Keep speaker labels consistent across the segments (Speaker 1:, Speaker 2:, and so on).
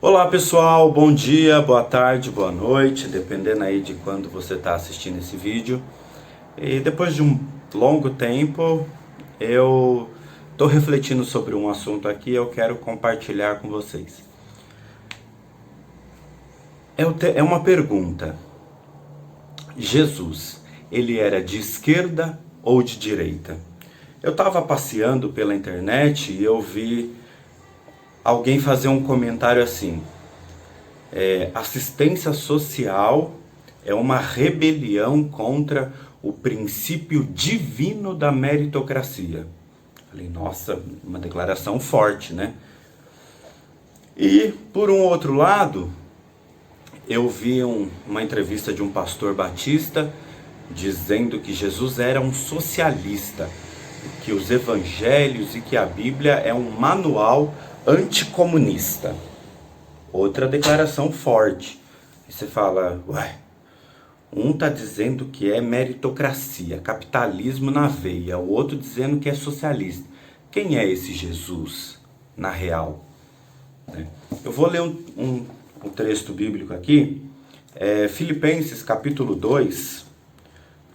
Speaker 1: Olá pessoal, bom dia, boa tarde, boa noite, dependendo aí de quando você está assistindo esse vídeo. E depois de um longo tempo, eu estou refletindo sobre um assunto aqui e eu quero compartilhar com vocês. É uma pergunta. Jesus, ele era de esquerda ou de direita? Eu estava passeando pela internet e eu vi alguém fazer um comentário assim: assistência social é uma rebelião contra o princípio divino da meritocracia. Falei, nossa, uma declaração forte, né? E, por um outro lado, eu vi uma entrevista de um pastor batista dizendo que Jesus era um socialista, que os evangelhos e que a Bíblia é um manual anticomunista. Outra declaração forte. E você fala, ué, um está dizendo que é meritocracia, capitalismo na veia, o outro dizendo que é socialista. Quem é esse Jesus, na real? Eu vou ler um texto bíblico aqui, Filipenses capítulo 2,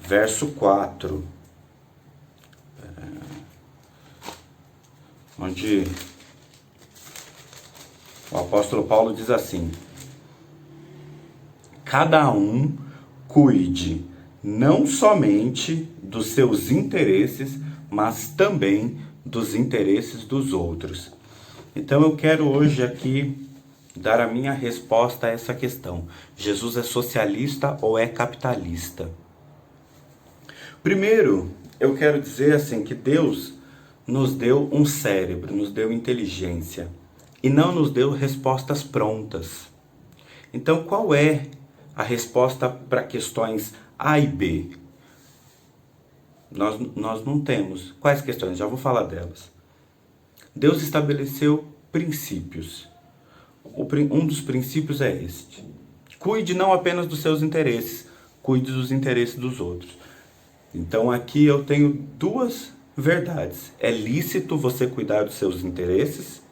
Speaker 1: verso 4, onde o apóstolo Paulo diz assim: cada um cuide não somente dos seus interesses, mas também dos interesses dos outros. Então eu quero hoje aqui dar a minha resposta a essa questão. Jesus é socialista ou é capitalista? Primeiro, eu quero dizer assim que Deus nos deu um cérebro, nos deu inteligência e não nos deu respostas prontas. Então, qual é a resposta para questões A e B? Nós não temos. Quais questões? Já vou falar delas. Deus estabeleceu princípios. Um dos princípios é este: cuide não apenas dos seus interesses, cuide dos interesses dos outros. Então aqui eu tenho duas verdades. É lícito você cuidar dos seus interesses,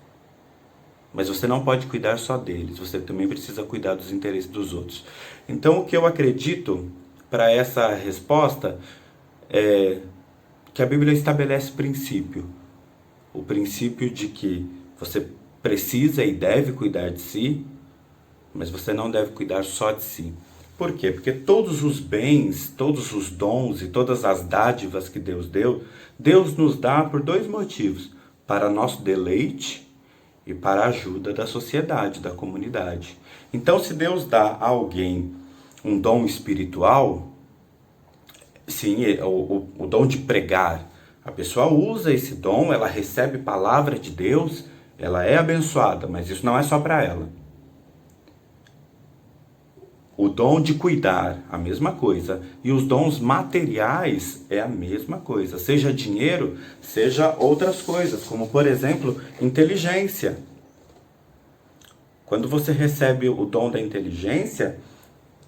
Speaker 1: mas você não pode cuidar só deles, você também precisa cuidar dos interesses dos outros. Então o que eu acredito para essa resposta é que a Bíblia estabelece princípio. O princípio de que você precisa e deve cuidar de si, mas você não deve cuidar só de si. Por quê? Porque todos os bens, todos os dons e todas as dádivas que Deus deu, Deus nos dá por dois motivos: para nosso deleite e para a ajuda da sociedade, da comunidade. Então, se Deus dá a alguém um dom espiritual, sim, o dom de pregar, a pessoa usa esse dom, ela recebe palavra de Deus, ela é abençoada, mas isso não é só para ela. O dom de cuidar, a mesma coisa. E os dons materiais é a mesma coisa. Seja dinheiro, seja outras coisas, como por exemplo, inteligência. Quando você recebe o dom da inteligência,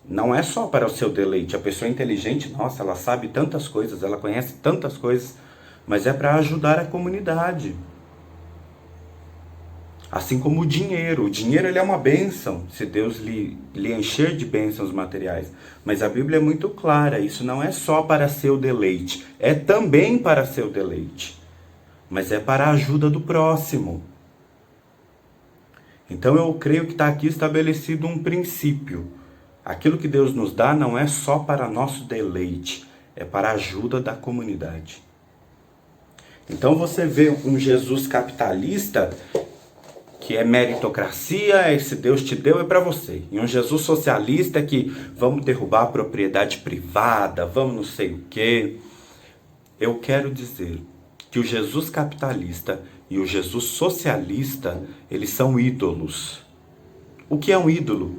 Speaker 1: não é só para o seu deleite. A pessoa é inteligente, nossa, ela sabe tantas coisas, ela conhece tantas coisas, mas é para ajudar a comunidade. Assim como o dinheiro. O dinheiro ele é uma bênção, se Deus lhe encher de bênçãos materiais. Mas a Bíblia é muito clara, isso não é só para seu deleite, é também para seu deleite. Mas é para a ajuda do próximo. Então eu creio que está aqui estabelecido um princípio. Aquilo que Deus nos dá não é só para nosso deleite, é para a ajuda da comunidade. Então você vê um Jesus capitalista, que é meritocracia, esse Deus te deu é para você. E um Jesus socialista que vamos derrubar a propriedade privada, vamos não sei o quê. Eu quero dizer que o Jesus capitalista e o Jesus socialista, eles são ídolos. O que é um ídolo?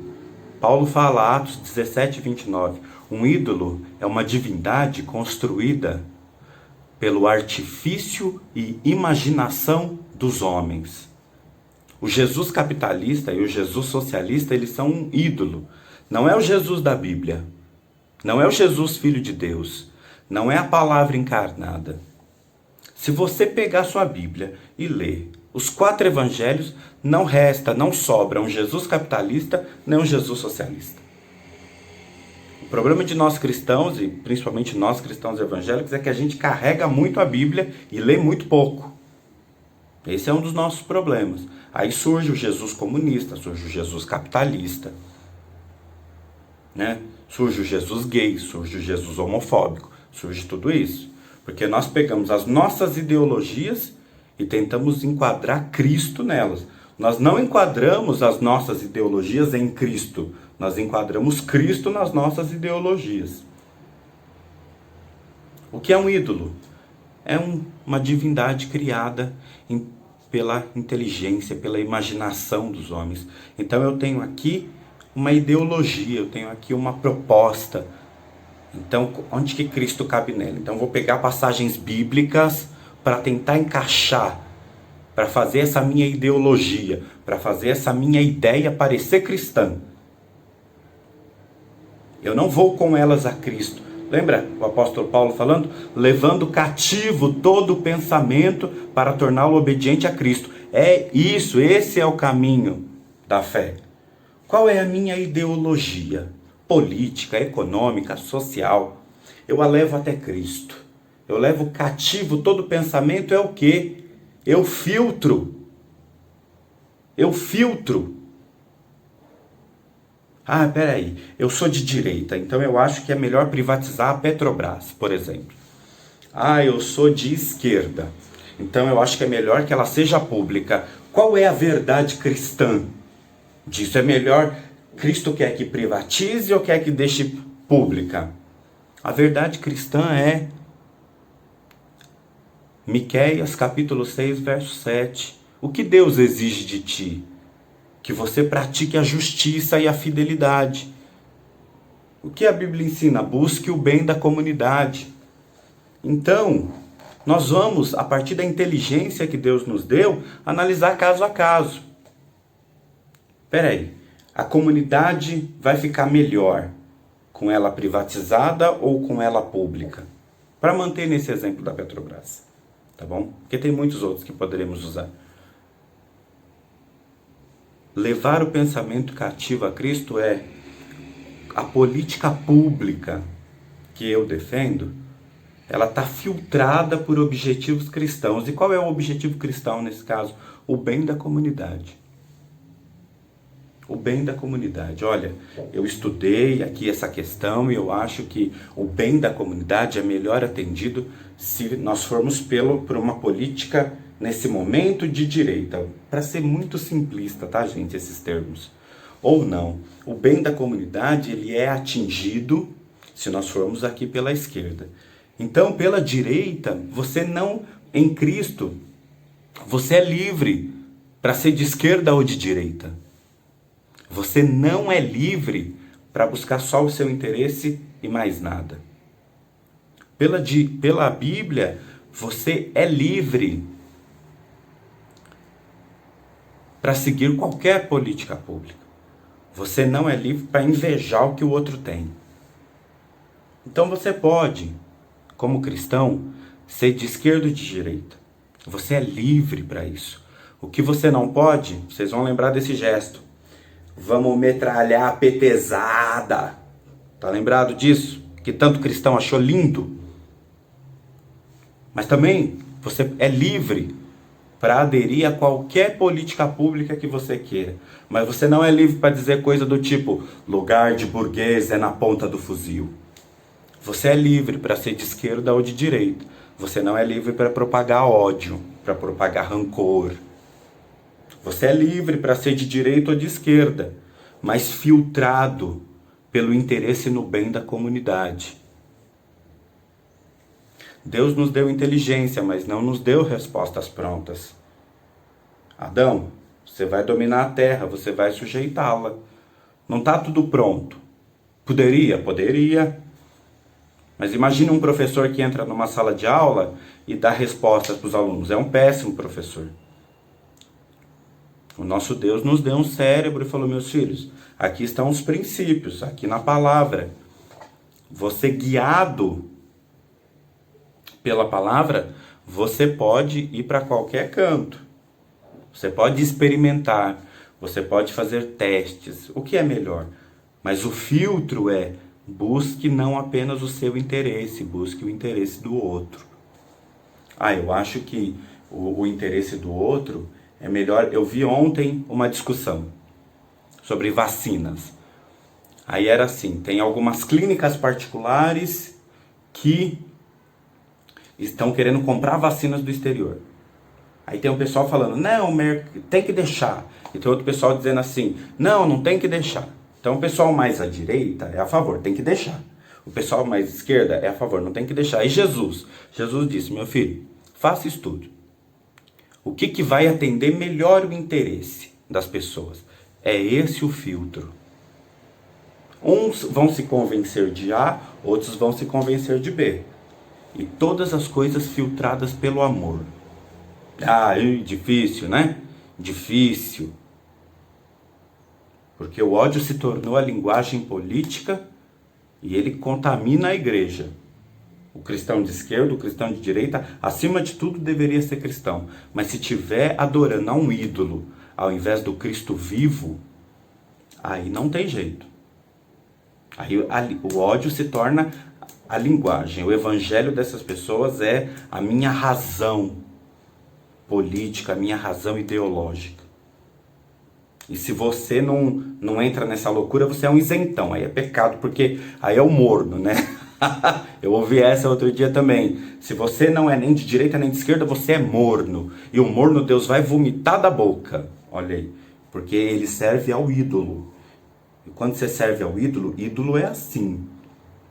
Speaker 1: Paulo fala, Atos 17, 29. Um ídolo é uma divindade construída pelo artifício e imaginação dos homens. O Jesus capitalista e o Jesus socialista, eles são um ídolo. Não é o Jesus da Bíblia. Não é o Jesus Filho de Deus. Não é a palavra encarnada. Se você pegar sua Bíblia e ler Os 4 evangelhos, não resta, não sobra um Jesus capitalista, nem um Jesus socialista. O problema de nós cristãos, e principalmente nós cristãos evangélicos, é que a gente carrega muito a Bíblia e lê muito pouco. Esse é um dos nossos problemas. Aí surge o Jesus comunista, surge o Jesus capitalista, né? Surge o Jesus gay, surge o Jesus homofóbico, surge tudo isso. Porque nós pegamos as nossas ideologias e tentamos enquadrar Cristo nelas. Nós não enquadramos as nossas ideologias em Cristo, nós enquadramos Cristo nas nossas ideologias. O que é um ídolo? É uma divindade criada pela inteligência, pela imaginação dos homens. Então eu tenho aqui uma ideologia, eu tenho aqui uma proposta. Então, onde que Cristo cabe nela? Então, eu vou pegar passagens bíblicas para tentar encaixar, para fazer essa minha ideologia, para fazer essa minha ideia parecer cristã. Eu não vou com elas a Cristo. Lembra o apóstolo Paulo falando? Levando cativo todo o pensamento para torná-lo obediente a Cristo. É isso, esse é o caminho da fé. Qual é a minha ideologia? Política, econômica, social. Eu a levo até Cristo. Eu levo cativo todo pensamento, é o quê? Eu filtro. Ah, peraí, eu sou de direita, então eu acho que é melhor privatizar a Petrobras, por exemplo. Ah, eu sou de esquerda, então eu acho que é melhor que ela seja pública. Qual é a verdade cristã disso? É melhor, Cristo quer que privatize ou quer que deixe pública? A verdade cristã é Miqueias capítulo 6, verso 7. O que Deus exige de ti? Que você pratique a justiça e a fidelidade. O que a Bíblia ensina? Busque o bem da comunidade. Então, nós vamos, a partir da inteligência que Deus nos deu, analisar caso a caso. Peraí, a comunidade vai ficar melhor com ela privatizada ou com ela pública? Para manter nesse exemplo da Petrobras, tá bom? Porque tem muitos outros que poderemos usar. Levar o pensamento cativo a Cristo é a política pública que eu defendo, ela está filtrada por objetivos cristãos. E qual é o objetivo cristão nesse caso? O bem da comunidade. O bem da comunidade. Olha, eu estudei aqui essa questão e eu acho que o bem da comunidade é melhor atendido se nós formos por uma política nesse momento de direita. Para ser muito simplista, tá, gente, esses termos. Ou não. O bem da comunidade, ele é atingido se nós formos aqui pela esquerda. Então, pela direita, você não, em Cristo, você é livre para ser de esquerda ou de direita. Você não é livre para buscar só o seu interesse e mais nada. Pela Bíblia, você é livre para seguir qualquer política pública. Você não é livre para invejar o que o outro tem. Então você pode, como cristão, ser de esquerda ou de direita. Você é livre para isso. O que você não pode, vocês vão lembrar desse gesto. Vamos metralhar a petezada. Tá lembrado disso? Que tanto cristão achou lindo. Mas também você é livre para aderir a qualquer política pública que você queira. Mas você não é livre para dizer coisa do tipo, lugar de burguês é na ponta do fuzil. Você é livre para ser de esquerda ou de direita. Você não é livre para propagar ódio, para propagar rancor. Você é livre para ser de direita ou de esquerda, mas filtrado pelo interesse no bem da comunidade. Deus nos deu inteligência, mas não nos deu respostas prontas. Adão, você vai dominar a terra, você vai sujeitá-la. Não está tudo pronto. Poderia? Poderia. Mas imagine um professor que entra numa sala de aula e dá respostas para os alunos. É um péssimo professor. O nosso Deus nos deu um cérebro e falou, meus filhos, aqui estão os princípios, aqui na palavra. Você guiado pela palavra, você pode ir para qualquer canto. Você pode experimentar, você pode fazer testes, o que é melhor. Mas o filtro é: busque não apenas o seu interesse, busque o interesse do outro. Eu acho que o interesse do outro é melhor. Eu vi ontem uma discussão sobre vacinas. Aí era assim, tem algumas clínicas particulares que estão querendo comprar vacinas do exterior. Aí tem um pessoal falando, não, tem que deixar. E tem outro pessoal dizendo assim, não tem que deixar. Então o pessoal mais à direita é a favor, tem que deixar. O pessoal mais à esquerda é a favor, não tem que deixar. E Jesus disse, meu filho, faça estudo. O que vai atender melhor o interesse das pessoas? É esse o filtro. Uns vão se convencer de A, outros vão se convencer de B. E todas as coisas filtradas pelo amor. Difícil, né? Difícil. Porque o ódio se tornou a linguagem política e ele contamina a igreja. O cristão de esquerda, o cristão de direita, acima de tudo deveria ser cristão. Mas se estiver adorando a um ídolo ao invés do Cristo vivo, aí não tem jeito. Aí o ódio se torna a linguagem. O evangelho dessas pessoas é a minha razão política, a minha razão ideológica. E se você não entra nessa loucura, você é um isentão. Aí é pecado, porque aí é o morno, né? Eu ouvi essa outro dia também. Se você não é nem de direita nem de esquerda, você é morno. E o morno Deus vai vomitar da boca. Olha aí. Porque ele serve ao ídolo. E quando você serve ao ídolo, ídolo é assim.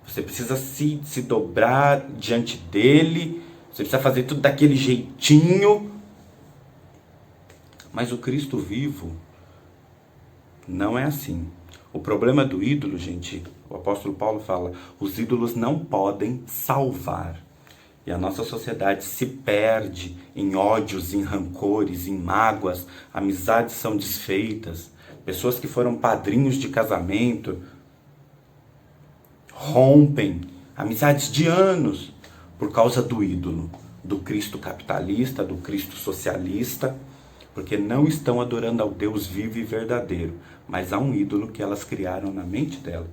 Speaker 1: Você precisa se dobrar diante dele. Você precisa fazer tudo daquele jeitinho. Mas o Cristo vivo não é assim. O problema do ídolo, gente, o apóstolo Paulo fala, os ídolos não podem salvar. E a nossa sociedade se perde em ódios, em rancores, em mágoas, amizades são desfeitas, pessoas que foram padrinhos de casamento rompem amizades de anos por causa do ídolo, do Cristo capitalista, do Cristo socialista, porque não estão adorando ao Deus vivo e verdadeiro, mas a um ídolo que elas criaram na mente dela.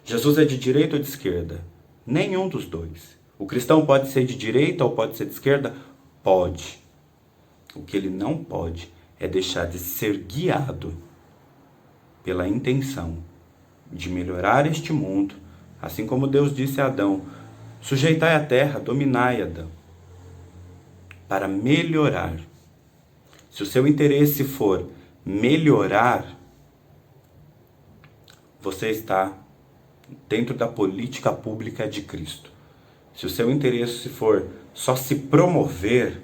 Speaker 1: Jesus é de direita ou de esquerda? Nenhum dos dois. O cristão pode ser de direita ou pode ser de esquerda? Pode. O que ele não pode é deixar de ser guiado pela intenção de melhorar este mundo, assim como Deus disse a Adão, sujeitai a terra, dominai Adão, para melhorar. Se o seu interesse for melhorar, você está dentro da política pública de Cristo. Se o seu interesse for só se promover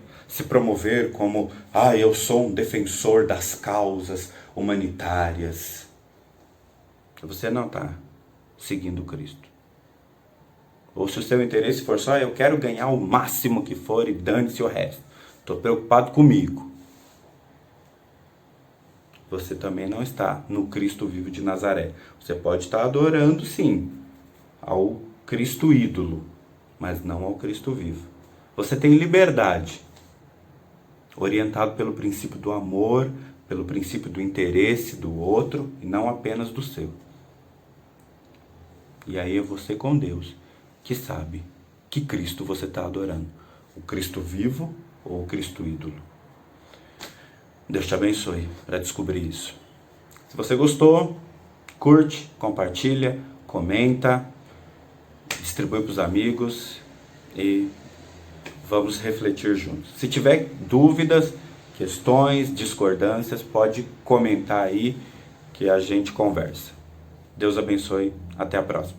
Speaker 1: como, eu sou um defensor das causas humanitárias, você não está seguindo Cristo. Ou se o seu interesse for só, eu quero ganhar o máximo que for e dane-se o resto. Estou preocupado comigo. Você também não está no Cristo vivo de Nazaré. Você pode estar adorando, sim, ao Cristo ídolo, mas não ao Cristo vivo. Você tem liberdade, orientado pelo princípio do amor, pelo princípio do interesse do outro e não apenas do seu. E aí é você com Deus que sabe que Cristo você está adorando. O Cristo vivo ou o Cristo ídolo. Deus te abençoe para descobrir isso. Se você gostou, curte, compartilha, comenta, distribui para os amigos e vamos refletir juntos. Se tiver dúvidas, questões, discordâncias, pode comentar aí que a gente conversa. Deus abençoe. Até a próxima.